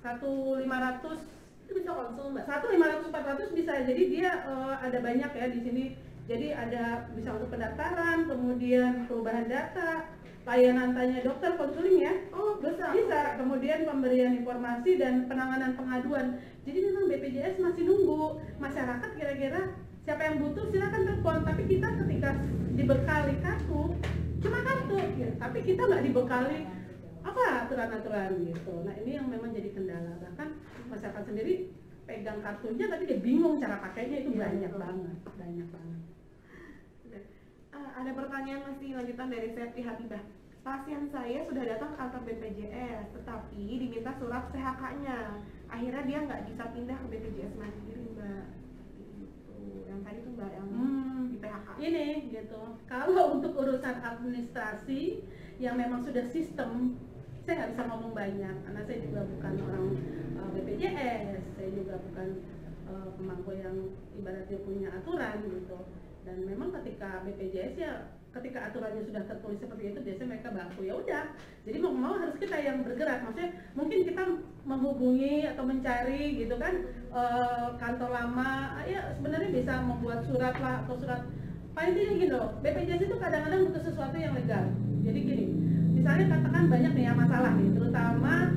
S1: 1500
S2: Itu bisa konsul Mbak?
S1: 1500 400 bisa. Jadi dia ada banyak ya di sini. Jadi ada bisa untuk pendaftaran, kemudian perubahan data, layanan tanya dokter, konseling ya.
S2: Oh bisa.
S1: Bisa. Kemudian pemberian informasi dan penanganan pengaduan. Jadi memang BPJS masih nunggu masyarakat kira-kira siapa yang butuh silakan telepon. Tapi kita ketika dibekali kartu, cuma kartu, ya. Tapi kita nggak dibekali apa aturan-aturan gitu. Nah ini yang memang jadi kendala. Bahkan masyarakat sendiri pegang kartunya tapi dia bingung cara pakainya, itu banyak banget.
S2: Ada pertanyaan masih lanjutan dari Septi Habibah. Pasien saya sudah datang ke kantor BPJS, tetapi diminta surat CHK-nya. Akhirnya dia nggak bisa pindah ke BPJS Mandiri, Mbak. Gitu. Yang tadi tuh Mbak yang di PHK.
S1: Ini gitu. Kalau untuk urusan administrasi yang memang sudah sistem, saya nggak bisa ngomong banyak karena saya juga bukan orang BPJS, saya juga bukan pemangku yang ibaratnya punya aturan gitu. Dan memang ketika BPJS ya ketika aturannya sudah tertulis seperti itu biasanya mereka baku, ya udah. Jadi mau harus kita yang bergerak. Maksudnya mungkin kita menghubungi atau mencari gitu kan kantor lama, ya sebenarnya bisa membuat surat lah atau surat. Paling tidak gini loh, BPJS itu kadang-kadang butuh sesuatu yang legal. Jadi gini, misalnya katakan banyak nih yang masalah nih, terutama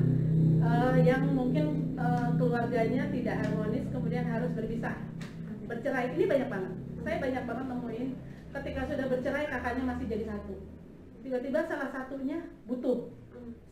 S1: yang mungkin keluarganya tidak harmonis kemudian harus berpisah, bercerai. Ini banyak banget. Saya banyak banget nemuin ketika sudah bercerai kakaknya masih jadi satu, tiba-tiba salah satunya butuh,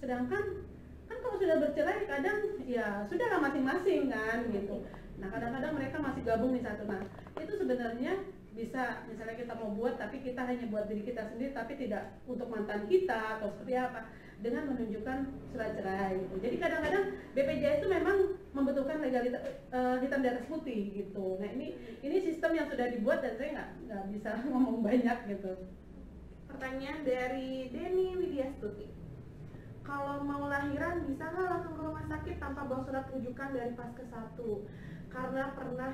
S1: sedangkan kan kalau sudah bercerai kadang ya sudahlah masing-masing kan gitu. Nah kadang-kadang mereka masih gabung di satu. Nah itu sebenarnya bisa misalnya kita mau buat tapi kita hanya buat diri kita sendiri tapi tidak untuk mantan kita atau seperti apa, dengan menunjukkan surat cerai gitu. Jadi kadang-kadang BPJS itu memang membutuhkan legalitas hitam di atas putih gitu. Nah ini sistem yang sudah dibuat dan saya nggak bisa ngomong banyak gitu.
S2: Pertanyaan dari Denny Widyastuti. Kalau mau lahiran bisa nggak langsung ke rumah sakit tanpa bawa surat rujukan dari Paskes 1? Karena pernah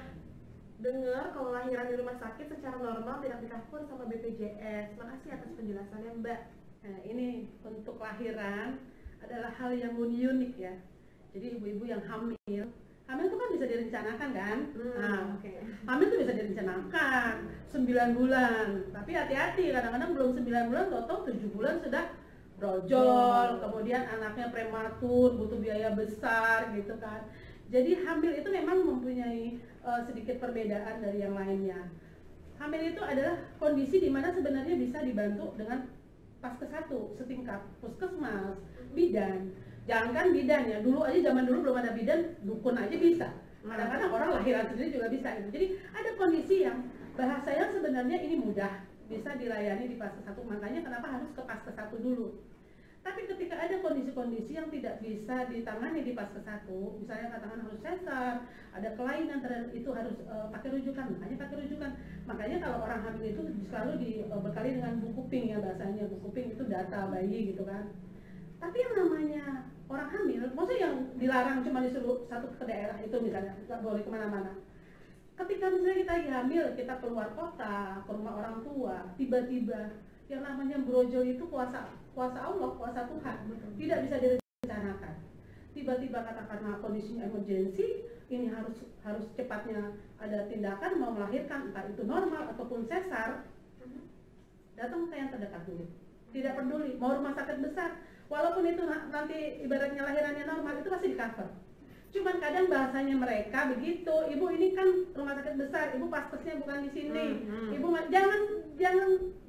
S2: dengar kalau lahiran di rumah sakit secara normal tidak di-cover sama BPJS. Makasih atas penjelasannya Mbak.
S1: Nah ini untuk lahiran adalah hal yang unik ya. Jadi ibu-ibu yang hamil itu kan bisa direncanakan kan? Hamil itu bisa direncanakan 9 bulan. Tapi hati-hati, kadang-kadang belum 9 bulan, tau-tau 7 bulan sudah brojol, kemudian anaknya prematur, butuh biaya besar gitu kan. Jadi hamil itu memang mempunyai sedikit perbedaan dari yang lainnya. Hamil itu adalah kondisi di mana sebenarnya bisa dibantu dengan Paskes 1 setingkat puskesmas, bidan. Jangankan bidan ya, dulu aja zaman dulu belum ada bidan, dukun aja bisa. Kadang-kadang orang lahiran sendiri juga bisa gitu. Jadi ada kondisi yang bahasanya sebenarnya ini mudah bisa dilayani di Paskes 1, makanya kenapa harus ke Paskes 1 dulu. Tapi ketika ada kondisi-kondisi yang tidak bisa ditangani di Paskes 1, misalnya katakan harus sesar, ada kelainan terhadap itu harus pakai rujukan, makanya pakai rujukan. Makanya kalau orang hamil itu selalu dibekali dengan buku pink ya bahasanya, buku pink itu data bayi gitu kan. Tapi yang namanya orang hamil, maksudnya yang dilarang cuma disuruh satu ke daerah itu misalnya, nggak boleh kemana-mana. Ketika misalnya kita lagi hamil, kita keluar kota, ke rumah orang tua, tiba-tiba yang namanya brojol itu kuasa Allah, kuasa Tuhan, tidak bisa direncanakan. Tiba-tiba katakanlah kondisinya emergensi, ini harus cepatnya ada tindakan mau melahirkan, entah itu normal ataupun sesar, datang ke yang terdekat dulu. Tidak peduli mau rumah sakit besar, walaupun itu nanti ibaratnya lahirannya normal, itu pasti di cover. Cuman kadang bahasanya mereka begitu, ibu ini kan rumah sakit besar, ibu paskesnya bukan di sini, ibu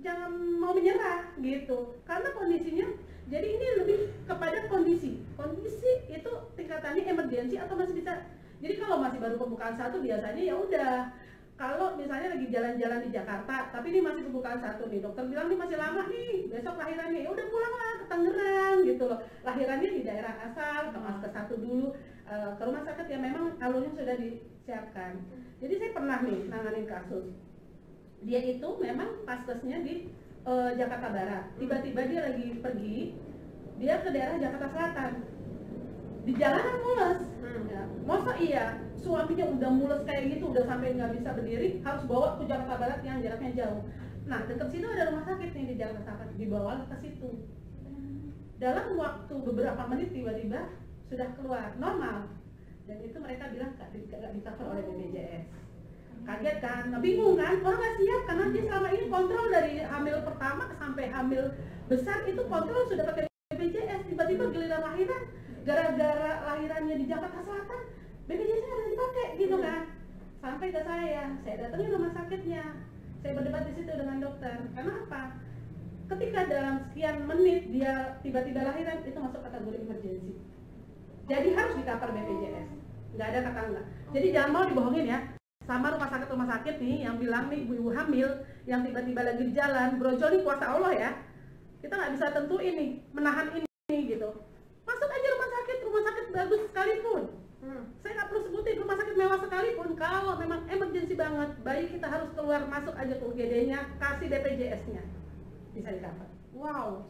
S1: jangan mau menyerah gitu, karena kondisinya. Jadi ini lebih kepada kondisi itu tingkatannya emergensi atau masih bisa. Jadi kalau masih baru pembukaan 1 biasanya ya udah. Kalau misalnya lagi jalan-jalan di Jakarta, tapi ini masih pembukaan 1 nih, dokter bilang nih masih lama nih, besok lahirannya, ya udah pulanglah ke Tangerang gitu loh. Lahirannya di daerah asal, ke Paskes 1 dulu, ke rumah sakit yang memang alurnya sudah disiapkan. Jadi saya pernah nih nanganin kasus. Dia itu memang paskesnya di Jakarta Barat. Tiba-tiba dia lagi pergi, dia ke daerah Jakarta Selatan. di jalanan mules. Ya, masa iya suaminya udah mules kayak gitu, udah sampai nggak bisa berdiri, harus bawa ke Jakarta Barat yang jaraknya jauh. Nah dekat situ ada rumah sakit nih di Jakarta Barat, dibawa ke situ. Dalam waktu beberapa menit tiba-tiba sudah keluar normal, dan itu mereka bilang nggak di-cover oleh BPJS. Kaget kan, nah, bingung kan, orang nggak siap karena dia selama ini kontrol dari hamil pertama sampai hamil besar itu kontrol sudah pakai BPJS, tiba-tiba giliran lahiran, gara-gara lahirannya di Jakarta Selatan, BPJS harus dipakai gitu kan. Sampai ke saya datangin rumah sakitnya, saya berdebat di situ dengan dokter. Karena apa? Ketika dalam sekian menit dia tiba-tiba lahiran, itu masuk kategori emergency. Jadi harus di-cover BPJS, nggak ada kata enggak. Jadi jangan mau dibohongin ya, sama rumah sakit nih yang bilang nih ibu hamil yang tiba-tiba lagi di jalan, brojol nih kuasa Allah ya. Kita nggak bisa tentuin nih, menahan ini gitu. Masuk aja rumah sakit bagus sekalipun. Saya nggak perlu sebutin rumah sakit mewah sekalipun, kalau memang emergency banget, bayi kita harus keluar masuk aja ke UGD-nya, kasih BPJS-nya, bisa di-cover.
S2: Wow,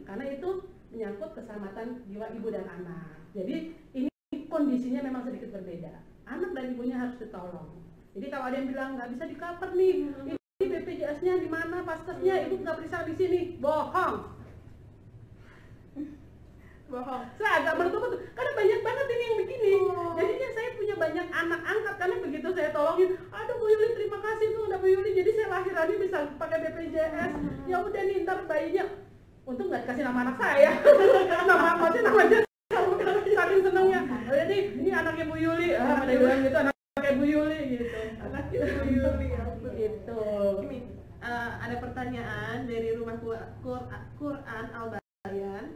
S1: Karena itu menyangkut keselamatan jiwa ibu dan anak. Jadi ini kondisinya memang sedikit berbeda. Anak dan ibunya harus ditolong. Jadi kalau ada yang bilang nggak bisa di-cover nih, ini BPJS-nya di mana, paskesnya, ibu nggak bisa di sini, bohong. Saya agak bertutur karena banyak banget ini yang begini. Jadinya saya punya banyak anak angkat, karena begitu saya tolongin, aduh Bu Yuli terima kasih tuh udah Bu Yuli, jadi saya lahirannya bisa pakai BPJS. Ya udah nih ntar bayinya, untung nggak dikasih nama anak saya. namanya saking senengnya. Oh jadi ini anaknya Bu Yuli, ada yang bilang gitu, anaknya Bu Yuli gitu. Anaknya Bu Yuli gitu.
S2: Ini ada pertanyaan dari rumah Quran Al-Bayan.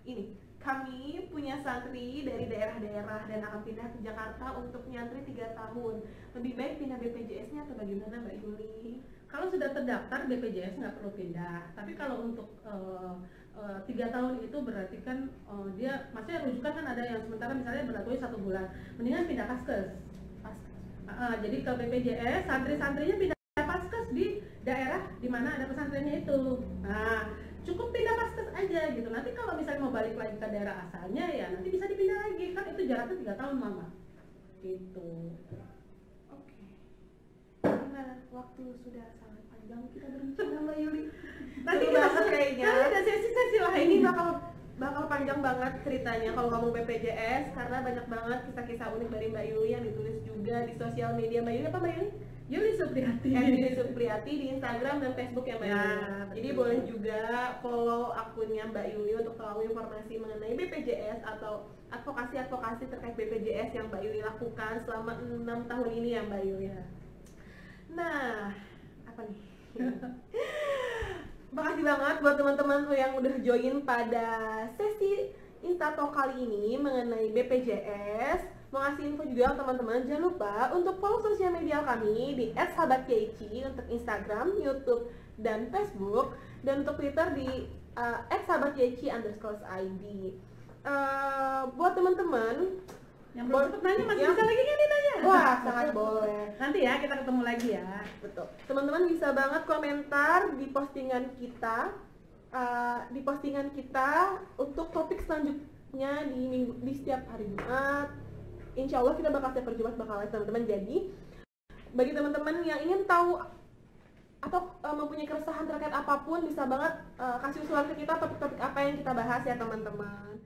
S2: Ini kami punya santri dari daerah-daerah dan akan pindah ke Jakarta untuk nyantri 3 tahun. Lebih baik pindah BPJS-nya atau bagaimana Mbak Yuli?
S1: Kalau sudah terdaftar BPJS nggak perlu pindah. Tapi kalau untuk 3 tahun itu berarti kan dia maksudnya rujukan kan ada yang sementara misalnya berlaku 1 bulan, mendingan pindah paskes. Jadi ke BPJS, santri-santrinya pindah paskes di daerah di mana ada pesantrennya itu. Nah, cukup pindah paskes aja gitu. Nanti kalau misalnya mau balik lagi ke daerah asalnya ya nanti bisa dipindah lagi, kan itu jaraknya 3 tahun mama. Gitu.
S2: Oke. Karena waktu sudah sangat panjang kita berbicara Mbak Yuli. Nanti kita kayaknya ada sesi-sesi lah, ini bakal panjang banget ceritanya kalau ngomong BPJS, karena banyak banget kisah-kisah unik dari Mbak Yuli yang ditulis juga di sosial media. Mbak Yuli apa Mbak Yuli?
S1: Yuli Supriyati.
S2: Yuli Supriyati di Instagram dan Facebook ya Mbak Yuli. Jadi boleh juga follow akunnya Mbak Yuli untuk tahu informasi mengenai BPJS atau advokasi-advokasi terkait BPJS yang Mbak Yuli lakukan selama 6 tahun ini ya Mbak Yuli. Nah, apa nih? Makasih banget buat teman-teman yang udah join pada sesi Instatalk kali ini mengenai BPJS. Mau ngasih info juga teman-teman, jangan lupa untuk follow sosial media kami di @sahabatkiaici untuk Instagram, YouTube, dan Facebook, dan untuk Twitter di @sahabatkiaici_id. Buat teman-teman
S1: yang belum sempat nanya masih bisa lagi nggak nih nanya?
S2: Wah, sangat boleh.
S1: Nanti ya kita ketemu lagi ya.
S2: Betul. Teman-teman bisa banget komentar di postingan kita untuk topik selanjutnya di setiap hari Jumat. Insya Allah kita bakal setiap hari Jumat bakal live teman-teman. Jadi bagi teman-teman yang ingin tahu atau mempunyai keresahan terkait apapun, bisa banget kasih usulan ke kita topik-topik apa yang kita bahas ya teman-teman.